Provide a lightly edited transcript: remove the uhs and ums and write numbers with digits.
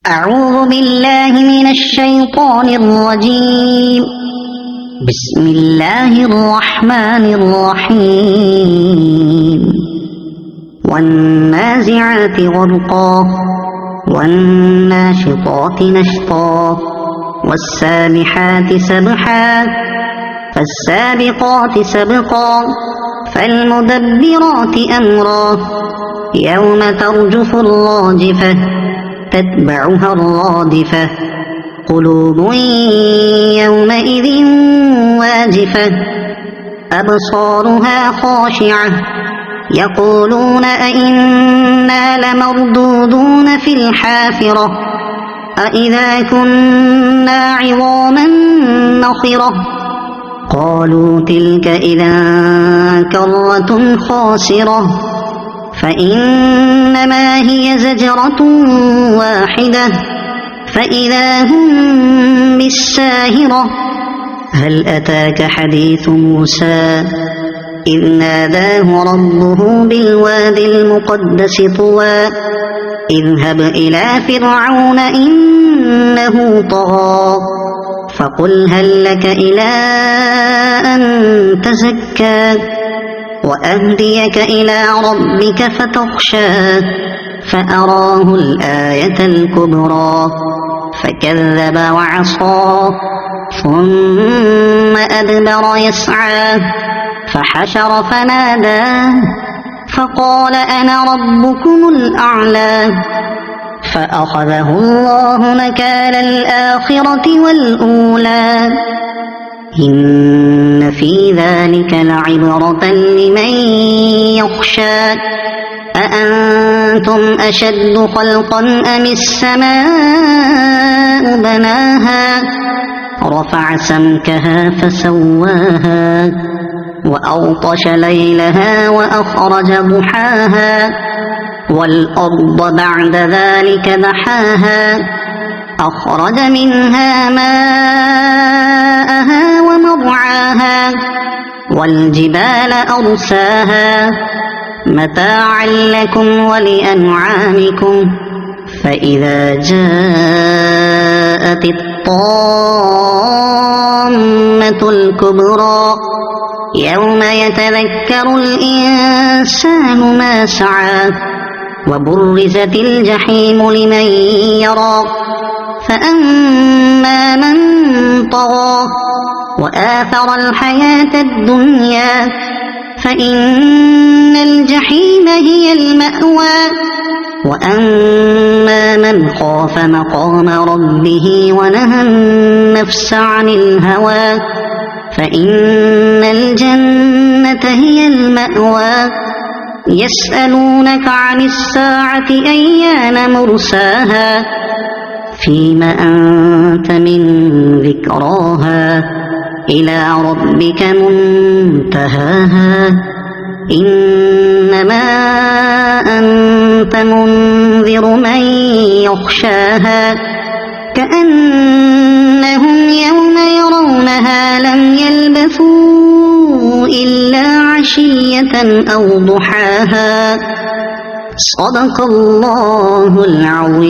أعوذ بالله من الشيطان الرجيم. بسم الله الرحمن الرحيم. والنازعات غرقا والناشطات نشطا والسابحات سبحا فالسابقات سبقا فالمدبرات أمرا يوم ترجف الراجفة تتبعها الرادفة قلوب يومئذ واجفة أبصارها خاشعة يقولون أئنا لمردودون في الحافرة أئذا كنا عظاما نخرة قالوا تلك إذا كرة خاسرة فإنما هي زجرة واحدة فإذا هم بالساهرة هل أتاك حديث موسى إذ ناداه ربه بالوادي المقدس طوى اذهب إلى فرعون إنه طغى فقل هل لك إلى أن تزكى وأهديك إلى ربك فتخشى فأراه الآية الكبرى فكذب وعصى ثم أدبر يسعى فحشر فنادى فقال أنا ربكم الأعلى فأخذه الله نكال الآخرة والأولى إن في ذلك لعبرة لمن يخشى أأنتم أشد خلقا أم السماء بناها رفع سمكها فسواها وأغطش ليلها وأخرج ضحاها والأرض بعد ذلك دحاها أخرج منها ماءها ومرعاها والجبال أرساها متاعا لكم ولأنعامكم فإذا جاءت الطامة الكبرى يوم يتذكر الإنسان ما سعى وبرزت الجحيم لمن يرى فأما من طغى وآثر الحياة الدنيا فإن الجحيم هي المأوى وأما من خاف مقام ربه ونهى النفس عن الهوى فإن الجنة هي المأوى يسألونك عن الساعة أيان مرساها فيم أنت من ذكراها إلى ربك منتهاها إنما أنت منذر من يخشاها كأنهم يوم يرونها لم يلبثوا إلا عشية أو ضحاها صدق الله العظيم.